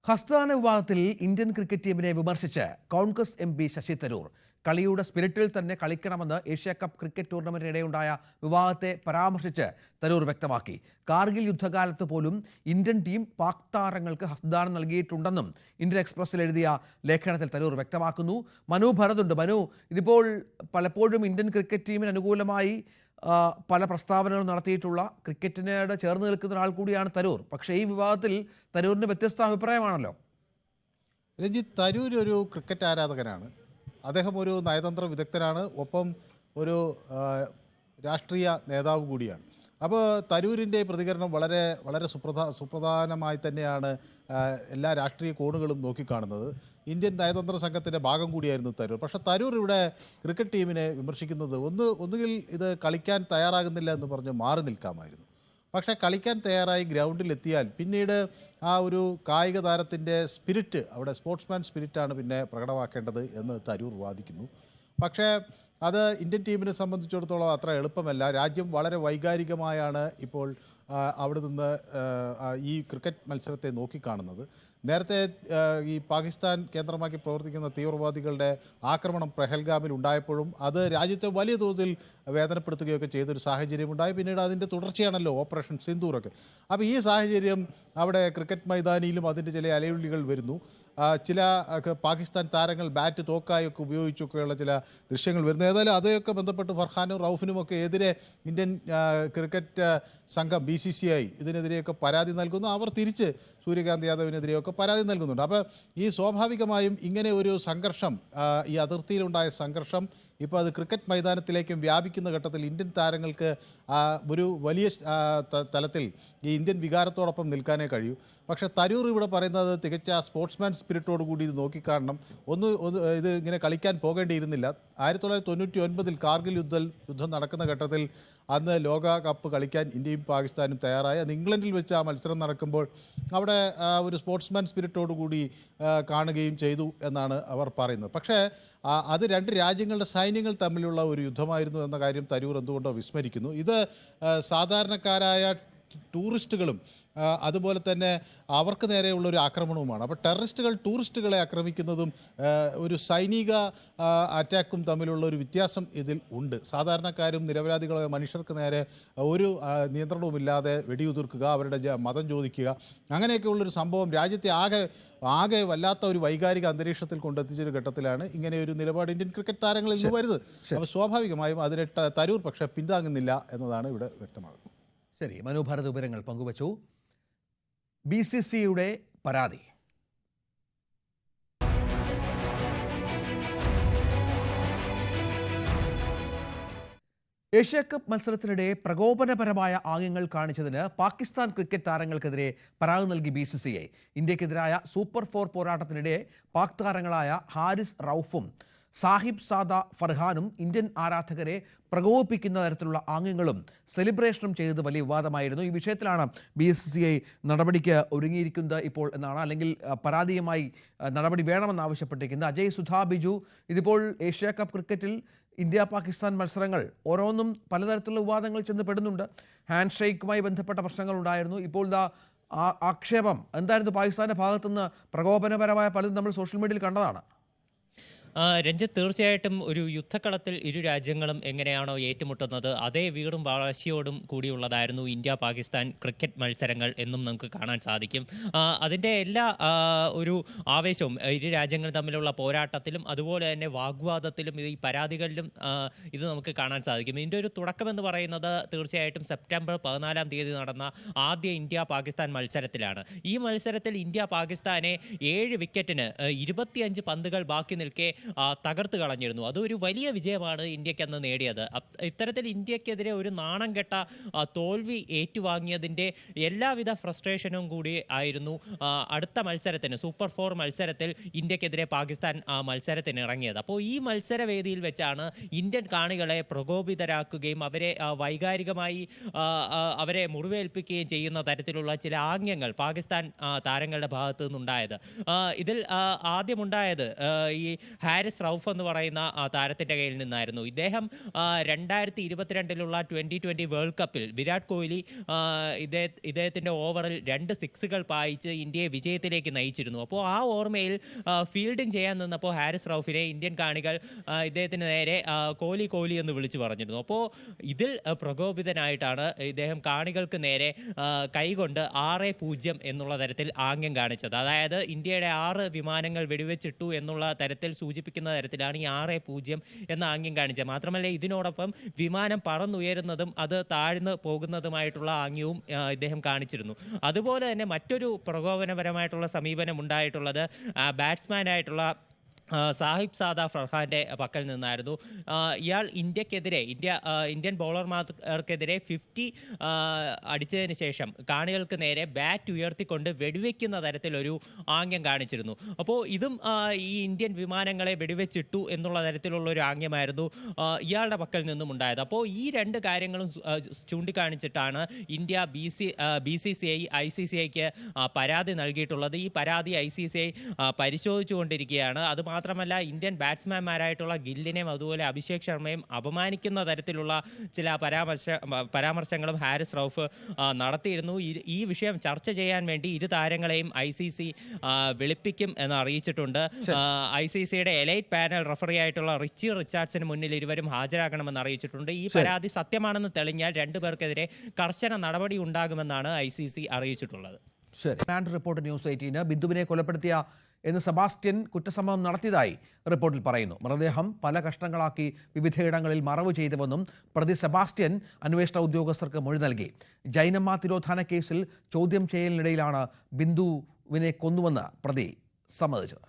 ഹസ്തദാന വിവാദത്തിൽ ഇന്ത്യൻ ക്രിക്കറ്റ് ടീമിനെ വിമർശിച്ച് കോൺഗ്രസ് MP ശശി തരൂർ കളിയുടെ സ്പിരിറ്റിൽ തന്നെ കളിക്കണമെന്ന് ഏഷ്യ കപ്പ് ക്രിക്കറ്റ് ടൂർണമെന്റിനിടെയുണ്ടായ വിവാദത്തെ പരാമർശിച്ച് തരൂർ വ്യക്തമാക്കി. കാർഗിൽ യുദ്ധകാലത്ത് പോലും ഇന്ത്യൻ ടീം പാക് താരങ്ങൾക്ക് ഹസ്തദാനം നൽകിയിട്ടുണ്ടെന്നും ഇന്ത്യൻ എക്സ്പ്രസിൽ എഴുതിയ ലേഖനത്തിൽ തരൂർ വ്യക്തമാക്കുന്നു. മനു ഭരതുണ്ട്. മനു, ഇതിപ്പോൾ പലപ്പോഴും ഇന്ത്യൻ ക്രിക്കറ്റ് ടീമിന് അനുകൂലമായി പല പ്രസ്താവനകൾ നടത്തിയിട്ടുള്ള ക്രിക്കറ്റിനോട് ചേർന്ന് നിൽക്കുന്ന ഒരാൾ കൂടിയാണ് തരൂർ. പക്ഷേ ഈ വിവാദത്തിൽ തരൂരിന് വ്യത്യസ്ത അഭിപ്രായമാണല്ലോ. രഞ്ജിത്ത്, തരൂർ ഒരു ക്രിക്കറ്റ് ആരാധകനാണ്. അദ്ദേഹം ഒരു നയതന്ത്ര വിദഗ്ധനാണ്, ഒപ്പം ഒരു രാഷ്ട്രീയ നേതാവ് കൂടിയാണ്. അപ്പോൾ തരൂരിൻ്റെ പ്രതികരണം വളരെ വളരെ സുപ്രധാനമായി തന്നെയാണ് എല്ലാ രാഷ്ട്രീയ കോണുകളും നോക്കിക്കാണുന്നത്. ഇന്ത്യൻ നയതന്ത്ര സംഘത്തിൻ്റെ ഭാഗം കൂടിയായിരുന്നു തരൂർ. പക്ഷേ തരൂർ ഇവിടെ ക്രിക്കറ്റ് ടീമിനെ വിമർശിക്കുന്നത് ഒന്നുകിൽ ഇത് കളിക്കാൻ തയ്യാറാകുന്നില്ല എന്ന് പറഞ്ഞ് മാറി നിൽക്കാമായിരുന്നു. പക്ഷേ കളിക്കാൻ തയ്യാറായി ഗ്രൗണ്ടിലെത്തിയാൽ പിന്നീട് ആ ഒരു കായിക താരത്തിൻ്റെ സ്പിരിറ്റ്, അവിടെ സ്പോർട്സ്മാൻ സ്പിരിറ്റാണ് പിന്നെ പ്രകടമാക്കേണ്ടത് എന്ന് തരൂർ വാദിക്കുന്നു. പക്ഷേ അത് ഇന്ത്യൻ ടീമിനെ സംബന്ധിച്ചിടത്തോളം അത്ര എളുപ്പമല്ല. രാജ്യം വളരെ വൈകാരികമായാണ് ഇപ്പോൾ അവിടെ നിന്ന് ഈ ക്രിക്കറ്റ് മത്സരത്തെ നോക്കിക്കാണുന്നത്. നേരത്തെ ഈ പാകിസ്ഥാൻ കേന്ദ്രമാക്കി പ്രവർത്തിക്കുന്ന തീവ്രവാദികളുടെ ആക്രമണം പെഹൽഗാമിൽ ഉണ്ടായപ്പോഴും അത് രാജ്യത്തെ വലിയ തോതിൽ വേദനപ്പെടുത്തുകയൊക്കെ ചെയ്തൊരു സാഹചര്യമുണ്ടായി. പിന്നീട് അതിൻ്റെ തുടർച്ചയാണല്ലോ ഓപ്പറേഷൻ സിന്ദൂറൊക്കെ. അപ്പോൾ ഈ സാഹചര്യം അവിടെ ക്രിക്കറ്റ് മൈതാനിയിലും അതിൻ്റെ ചില അലയൊലികൾ വരുന്നു. ചില പാകിസ്ഥാൻ താരങ്ങൾ ബാറ്റ് തോക്കായൊക്കെ ഉപയോഗിച്ചൊക്കെയുള്ള ചില ദൃശ്യങ്ങൾ വരുന്നു. ഏതായാലും അതൊക്കെ ബന്ധപ്പെട്ട് ഫർഹാനും റൌഫിനുമൊക്കെ എതിരെ ഇന്ത്യൻ ക്രിക്കറ്റ് സംഘം BCCI ഇതിനെതിരെയൊക്കെ പരാതി നൽകുന്നു. അവർ തിരിച്ച് സൂര്യകാന്ത് യാദവിനെതിരെയൊക്കെ പരാതി നൽകുന്നുണ്ട്. അപ്പോൾ ഈ സ്വാഭാവികമായും ഇങ്ങനെ ഒരു സംഘർഷം, ഈ അതിർത്തിയിലുണ്ടായ സംഘർഷം ഇപ്പോൾ അത് ക്രിക്കറ്റ് മൈതാനത്തിലേക്കും വ്യാപിക്കുന്ന ഘട്ടത്തിൽ ഇന്ത്യൻ താരങ്ങൾക്ക് ഒരു വലിയ തലത്തിൽ ഈ ഇന്ത്യൻ വികാരത്തോടൊപ്പം നിൽക്കാനേ കഴിയൂ. പക്ഷേ തരൂർ ഇവിടെ പറയുന്നത് തികച്ച സ്പോർട്സ്മാൻ സ്പിരിറ്റോട് കൂടി ഇത് നോക്കിക്കാണണം. ഇത് ഇങ്ങനെ കളിക്കാൻ പോകേണ്ടിയിരുന്നില്ല. 1999 കാർഗിൽ യുദ്ധം നടക്കുന്ന ഘട്ടത്തിൽ അന്ന് ലോകകപ്പ് കളിക്കാൻ ഇന്ത്യയും പാകിസ്ഥാനും തയ്യാറായി. അത് ഇംഗ്ലണ്ടിൽ വെച്ച് ആ മത്സരം നടക്കുമ്പോൾ അവിടെ ഒരു സ്പോർട്സ്മാൻ സ്പിരിറ്റോട് കൂടി കാണുകയും ചെയ്തു എന്നാണ് അവർ പറയുന്നത്. പക്ഷേ അത് രണ്ട് രാജ്യങ്ങളുടെ സൈന്യങ്ങൾ തമ്മിലുള്ള ഒരു യുദ്ധമായിരുന്നു എന്ന കാര്യം തരൂർ എന്തുകൊണ്ടോ വിസ്മരിക്കുന്നു. ഇത് സാധാരണക്കാരായ ടൂറിസ്റ്റുകളും അതുപോലെ തന്നെ അവർക്ക് നേരെയുള്ള ഒരു ആക്രമണവുമാണ്. അപ്പോൾ ടെററിസ്റ്റുകൾ ടൂറിസ്റ്റുകളെ ആക്രമിക്കുന്നതും ഒരു സൈനിക അറ്റാക്കും തമ്മിലുള്ള ഒരു വ്യത്യാസം ഇതിൽ ഉണ്ട്. സാധാരണക്കാരും നിരപരാധികളായ മനുഷ്യർക്ക് നേരെ ഒരു നിയന്ത്രണവുമില്ലാതെ വെടിയുതിർക്കുക, അവരുടെ മതം ചോദിക്കുക, അങ്ങനെയൊക്കെയുള്ളൊരു സംഭവം രാജ്യത്തെ ആകെ വല്ലാത്ത ഒരു വൈകാരിക അന്തരീക്ഷത്തിൽ കൊണ്ടെത്തിച്ചൊരു ഘട്ടത്തിലാണ് ഇങ്ങനെ ഒരു നിലപാട് ഇന്ത്യൻ ക്രിക്കറ്റ് താരങ്ങളിൽ നിന്ന് വരുന്നത്. അപ്പോൾ സ്വാഭാവികമായും അതിനെ തരൂർ പക്ഷേ പിന്താങ്ങുന്നില്ല എന്നതാണ് ഇവിടെ വ്യക്തമാകുന്നത്. ശരി, മനോഭാരത വിവരങ്ങൾ പങ്കുവച്ചു. BCCIയുടെ പരാതി. ഏഷ്യാകപ്പ് മത്സരത്തിനിടെ പ്രകോപനപരമായ ആംഗ്യങ്ങൾ കാണിച്ചതിന് പാകിസ്ഥാൻ ക്രിക്കറ്റ് താരങ്ങൾക്കെതിരെ പരാതി നൽകി BCCI. ഇന്ത്യക്കെതിരായ സൂപ്പർ 4 പോരാട്ടത്തിനിടെ പാക് താരങ്ങളായ ഹാരിസ് റൌഫും സാഹിബ് സാദ ഫർഹാനും ഇന്ത്യൻ ആരാധകരെ പ്രകോപിപ്പിക്കുന്ന തരത്തിലുള്ള ആംഗ്യങ്ങളും സെലിബ്രേഷനും ചെയ്തത് വലിയ വിവാദമായിരുന്നു. ഈ വിഷയത്തിലാണ് BCCI നടപടിക്ക് ഒരുങ്ങിയിരിക്കുന്നത് ഇപ്പോൾ എന്നാണ്, അല്ലെങ്കിൽ പരാതിയുമായി നടപടി വേണമെന്നാവശ്യപ്പെട്ടിരിക്കുന്നത്. അജയ് സുധാ ബിജു, ഇതിപ്പോൾ ഏഷ്യ കപ്പ് ക്രിക്കറ്റിൽ ഇന്ത്യ പാകിസ്ഥാൻ മത്സരങ്ങൾ ഓരോന്നും പലതരത്തിലുള്ള വിവാദങ്ങൾ ചെന്ന് പെടുന്നുണ്ട്. ഹാൻഡ് ഷേക്കുമായി ബന്ധപ്പെട്ട പ്രശ്നങ്ങളുണ്ടായിരുന്നു. ഇപ്പോൾ ആക്ഷേപം എന്തായിരുന്നു പാകിസ്ഥാന്റെ ഭാഗത്തുനിന്ന്? പ്രകോപനപരമായ പലതും നമ്മൾ സോഷ്യൽ മീഡിയയിൽ കണ്ടതാണ്. രഞ്ജിത്ത്, തീർച്ചയായിട്ടും ഒരു യുദ്ധക്കളത്തിൽ ഇരു രാജ്യങ്ങളും എങ്ങനെയാണോ ഏറ്റുമുട്ടുന്നത് അതേ വീറും വാശിയോടും കൂടിയുള്ളതായിരുന്നു ഇന്ത്യ പാകിസ്ഥാൻ ക്രിക്കറ്റ് മത്സരങ്ങൾ എന്നും നമുക്ക് കാണാൻ സാധിക്കും. അതിൻ്റെ എല്ലാ ഒരു ആവേശവും ഇരു രാജ്യങ്ങൾ തമ്മിലുള്ള പോരാട്ടത്തിലും അതുപോലെ തന്നെ വാഗ്വാദത്തിലും ഈ പരാതികളിലും ഇത് നമുക്ക് കാണാൻ സാധിക്കും. ഇതിൻ്റെ ഒരു തുടക്കമെന്ന് പറയുന്നത് തീർച്ചയായിട്ടും സെപ്റ്റംബർ 14 തീയതി നടന്ന ആദ്യ ഇന്ത്യ പാകിസ്ഥാൻ മത്സരത്തിലാണ്. ഈ മത്സരത്തിൽ ഇന്ത്യ പാകിസ്ഥാനെ 7 വിക്കറ്റിന് 25 പന്തുകൾ ബാക്കി നിൽക്കെ തകർത്ത് കളഞ്ഞിരുന്നു. അതൊരു വലിയ വിജയമാണ് ഇന്ത്യക്ക് അന്ന് നേടിയത്. ഇത്തരത്തിൽ ഇന്ത്യക്കെതിരെ ഒരു നാണം കെട്ട തോൽവി ഏറ്റുവാങ്ങിയതിൻ്റെ എല്ലാവിധ ഫ്രസ്ട്രേഷനും കൂടി ആയിരുന്നു അടുത്ത മത്സരത്തിന് സൂപ്പർ 4 മത്സരത്തിൽ ഇന്ത്യക്കെതിരെ പാകിസ്ഥാൻ മത്സരത്തിന് ഇറങ്ങിയത്. അപ്പോൾ ഈ മത്സരവേദിയിൽ വെച്ചാണ് ഇന്ത്യൻ കാണികളെ പ്രകോപിതരാക്കുകയും അവരെ വൈകാരികമായി അവരെ മുറിവേൽപ്പിക്കുകയും ചെയ്യുന്ന തരത്തിലുള്ള ചില ആംഗ്യങ്ങൾ പാകിസ്ഥാൻ താരങ്ങളുടെ ഭാഗത്തു നിന്നുണ്ടായത്. ഇതിൽ ആദ്യമുണ്ടായത് ഈ ഹാരിസ് റൌഫ് എന്ന് പറയുന്ന താരത്തിൻ്റെ കയ്യിൽ നിന്നായിരുന്നു. ഇദ്ദേഹം 2022 2020 വേൾഡ് കപ്പിൽ വിരാട് കോഹ്ലി ഇദ്ദേഹത്തിൻ്റെ ഓവറിൽ 2 സിക്സുകൾ പായിച്ച് ഇന്ത്യയെ വിജയത്തിലേക്ക് നയിച്ചിരുന്നു. അപ്പോൾ ആ ഓർമ്മയിൽ ഫീൽഡിംഗ് ചെയ്യാൻ നിന്നപ്പോൾ ഹാരിസ് റൌഫിനെ ഇന്ത്യൻ കാണികൾ ഇദ്ദേഹത്തിന് നേരെ കോഹ്ലി എന്ന് വിളിച്ചു പറഞ്ഞിരുന്നു. അപ്പോൾ ഇതിൽ പ്രകോപിതനായിട്ടാണ് ഇദ്ദേഹം കാണികൾക്ക് നേരെ കൈകൊണ്ട് 6-0 എന്നുള്ള തരത്തിൽ ആംഗ്യം കാണിച്ചത്. അതായത് ഇന്ത്യയുടെ 6 വിമാനങ്ങൾ വെടിവെച്ചിട്ടു എന്നുള്ള തരത്തിൽ സൂചിപ്പിക്കുന്ന തരത്തിലാണ് ഈ 6-0 എന്ന ആംഗ്യം കാണിച്ചത്. മാത്രമല്ല ഇതിനോടൊപ്പം വിമാനം പറന്നുയരുന്നതും അത് താഴ്ന്നു പോകുന്നതുമായിട്ടുള്ള ആംഗ്യവും ഇദ്ദേഹം കാണിച്ചിരുന്നു. അതുപോലെ തന്നെ മറ്റൊരു പ്രകോപനപരമായിട്ടുള്ള സമീപനം ഉണ്ടായിട്ടുള്ളത് ബാറ്റ്സ്മാനായിട്ടുള്ള സാഹിബ് സാദ ഫർഹാൻ്റെ പക്കൽ നിന്നായിരുന്നു. ഇയാൾ ഇന്ത്യൻ ബൗളർമാർക്കെതിരെ 50 അടിച്ചതിന് ശേഷം കാണികൾക്ക് നേരെ ബാറ്റ് ഉയർത്തിക്കൊണ്ട് വെടിവെക്കുന്ന തരത്തിലൊരു ആംഗ്യം കാണിച്ചിരുന്നു. അപ്പോൾ ഇതും ഈ ഇന്ത്യൻ വിമാനങ്ങളെ വെടിവെച്ചിട്ടു എന്നുള്ള തരത്തിലുള്ള ഒരു ആംഗ്യമായിരുന്നു ഇയാളുടെ പക്കൽ നിന്നും ഉണ്ടായത്. അപ്പോൾ ഈ 2 കാര്യങ്ങളും ചൂണ്ടിക്കാണിച്ചിട്ടാണ് ഇന്ത്യ BCCI ICCIക്ക് പരാതി നൽകിയിട്ടുള്ളത്. ഈ പരാതി ICCI പരിശോധിച്ചുകൊണ്ടിരിക്കുകയാണ്. മാത്രമല്ല ഇന്ത്യൻ ബാറ്റ്സ്മാൻമാരായിട്ടുള്ള ഗില്ലിനെയും അതുപോലെ അഭിഷേക് ശർമ്മയും അപമാനിക്കുന്ന തരത്തിലുള്ള ചില പരാമർശങ്ങളും ഹാരിസ് റൌഫ് നടത്തിയിരുന്നു. ഈ വിഷയം ചർച്ച ചെയ്യാൻ വേണ്ടി ഇരു താരങ്ങളെയും ICC വിളിപ്പിക്കും എന്ന് അറിയിച്ചിട്ടുണ്ട്. ICCയുടെ എലൈറ്റ് പാനൽ റഫറി ആയിട്ടുള്ള റിച്ചി റിച്ചാർഡ്സിന് മുന്നിൽ ഇരുവരും ഹാജരാകണമെന്ന് അറിയിച്ചിട്ടുണ്ട്. ഈ പരാതി സത്യമാണെന്ന് തെളിഞ്ഞാൽ 2 പേർക്കെതിരെ കർശന നടപടി ഉണ്ടാകുമെന്നാണ് ICC അറിയിച്ചിട്ടുള്ളത്. ശരി, റിപ്പോർട്ട് ന്യൂസ് 18. ബിന്ദുവിനെ കൊലപ്പെടുത്തിയ എന്ന് സെബാസ്റ്റ്യൻ കുറ്റസമ്മതം നടത്തിയതായി റിപ്പോർട്ടിൽ പറയുന്നു. മൃതദേഹം പല കഷ്ണങ്ങളാക്കി വിവിധയിടങ്ങളിൽ മറവ് ചെയ്തുവെന്നും പ്രതി സെബാസ്റ്റ്യൻ അന്വേഷണ ഉദ്യോഗസ്ഥർക്ക് മൊഴി നൽകി. ജൈനമ്മ തിരോധാന കേസിൽ ചോദ്യം ചെയ്യലിനിടയിലാണ് ബിന്ദുവിനെ കൊന്നുവെന്ന് പ്രതി സമ്മതിച്ചത്.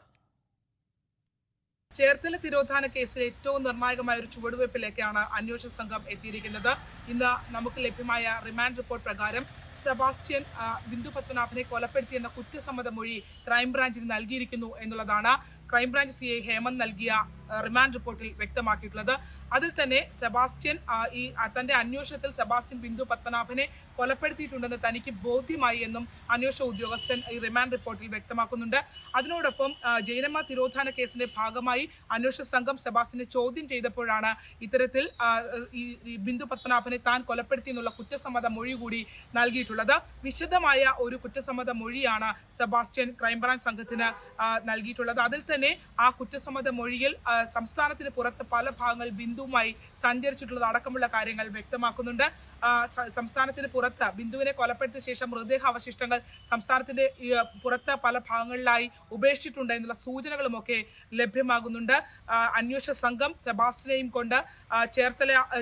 ചേർത്തല തിരോധാന കേസിൽ ഏറ്റവും നിർണായകമായ ഒരു ചുവടുവയ്പ്പിലേക്കാണ് അന്വേഷണ സംഘം എത്തിയിരിക്കുന്നത്. ഇന്ന് നമുക്ക് ലഭ്യമായ റിമാൻഡ് റിപ്പോർട്ട് പ്രകാരം സെബാസ്റ്റ്യൻ ബിന്ദു പത്മനാഭനെ കൊലപ്പെടുത്തിയെന്ന കുറ്റസമ്മത മൊഴി ക്രൈംബ്രാഞ്ചിന് നൽകിയിരിക്കുന്നു എന്നുള്ളതാണ് ക്രൈംബ്രാഞ്ച് CI ഹേമന്ത് നൽകിയ റിമാൻഡ് റിപ്പോർട്ടിൽ വ്യക്തമാക്കിയിട്ടുള്ളത്. അതിൽ തന്നെ സെബാസ്റ്റ്യൻ തന്റെ അന്വേഷണത്തിൽ സെബാസ്റ്റ്യൻ ബിന്ദു പത്മനാഭനെ കൊലപ്പെടുത്തിയിട്ടുണ്ടെന്ന് തനിക്ക് ബോധ്യമായി എന്നും അന്വേഷണ ഉദ്യോഗസ്ഥൻ ഈ റിമാൻഡ് റിപ്പോർട്ടിൽ വ്യക്തമാക്കുന്നുണ്ട്. അതിനോടൊപ്പം ജൈനമ്മ തിരോധാന കേസിന്റെ ഭാഗമായി അന്വേഷണ സംഘം സെബാസ്റ്റ്യനെ ചോദ്യം ചെയ്തപ്പോഴാണ് ഇത്തരത്തിൽ ഈ ബിന്ദു പത്മനാഭനെ താൻ കൊലപ്പെടുത്തിയെന്നുള്ള കുറ്റസമ്മത മൊഴി കൂടി നൽകിയിട്ടുള്ളത്. വിശദമായ ഒരു കുറ്റസമ്മത മൊഴിയാണ് സെബാസ്റ്റ്യൻ ക്രൈംബ്രാഞ്ച് സംഘത്തിന് നൽകിയിട്ടുള്ളത്. അതിൽ തന്നെ ആ കുറ്റസമ്മത മൊഴിയിൽ സംസ്ഥാനത്തിന് പുറത്ത് പല ഭാഗങ്ങൾ ബിന്ദുവുമായി സഞ്ചരിച്ചിട്ടുള്ളത് അടക്കമുള്ള കാര്യങ്ങൾ വ്യക്തമാക്കുന്നുണ്ട്. സംസ്ഥാനത്തിന് പുറത്ത് ബിന്ദുവിനെ കൊലപ്പെടുത്തിയ ശേഷം മൃതദേഹ അവശിഷ്ടങ്ങൾ സംസ്ഥാനത്തിന്റെ പുറത്ത് പല ഭാഗങ്ങളിലായി ഉപേക്ഷിച്ചിട്ടുണ്ട് എന്നുള്ള സൂചനകളുമൊക്കെ ലഭ്യമാകുന്നുണ്ട്. അന്വേഷണ സംഘം സെബാസ്റ്റ്യനെയും കൊണ്ട്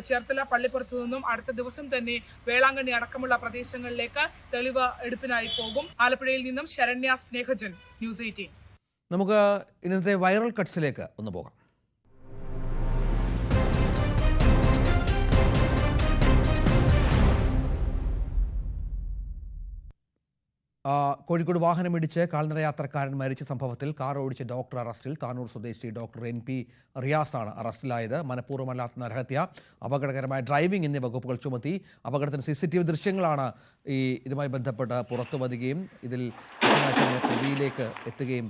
ചേർത്തല പള്ളിപ്പുറത്തു നിന്നും അടുത്ത ദിവസം തന്നെ വേളാങ്കണ്ണി അടക്കമുള്ള പ്രദേശങ്ങളിലേക്ക് തെളിവ് എടുപ്പിനായി പോകും. ആലപ്പുഴയിൽ നിന്നും ശരണ്യ സ്നേഹജൻ, ന്യൂസ് 18. നമുക്ക് ഇന്നത്തെ വൈറൽ കട്ട്സിലേക്ക് ഒന്ന് പോകാം. കോഴിക്കോട് വാഹനമിടിച്ച് കാൽനട യാത്രക്കാരൻ മരിച്ച സംഭവത്തിൽ കാർ ഓടിച്ച ഡോക്ടർ അറസ്റ്റിൽ. താനൂർ സ്വദേശി ഡോക്ടർ NP റിയാസാണ് അറസ്റ്റിലായത്. മനഃപൂർവ്വമല്ലാത്ത നരഹത്യ, അപകടകരമായ ഡ്രൈവിംഗ് എന്നീ വകുപ്പുകൾ ചുമത്തി. അപകടത്തിന് CCTV ദൃശ്യങ്ങളാണ് ഇതുമായി ബന്ധപ്പെട്ട് പുറത്തു വരികയും ഇതിൽ കൃത്യമായി തന്നെ പ്രതിയിലേക്ക് എത്തുകയും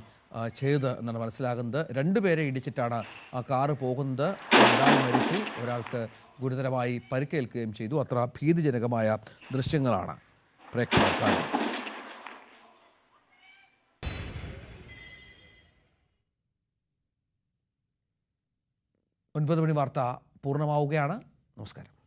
ചെയ്ത് എന്നാണ് മനസ്സിലാകുന്നത്. രണ്ടുപേരെ ഇടിച്ചിട്ടാണ് ആ കാറ് പോകുന്നത്. ഒരാൾ മരിച്ചു, ഒരാൾക്ക് ഗുരുതരമായി പരിക്കേൽക്കുകയും ചെയ്തു. അത്ര ഭീതിജനകമായ ദൃശ്യങ്ങളാണ് പ്രേക്ഷകർ കാണുന്നത്. 9 മണി വാർത്ത പൂർണ്ണമാവുകയാണ്. നമസ്കാരം.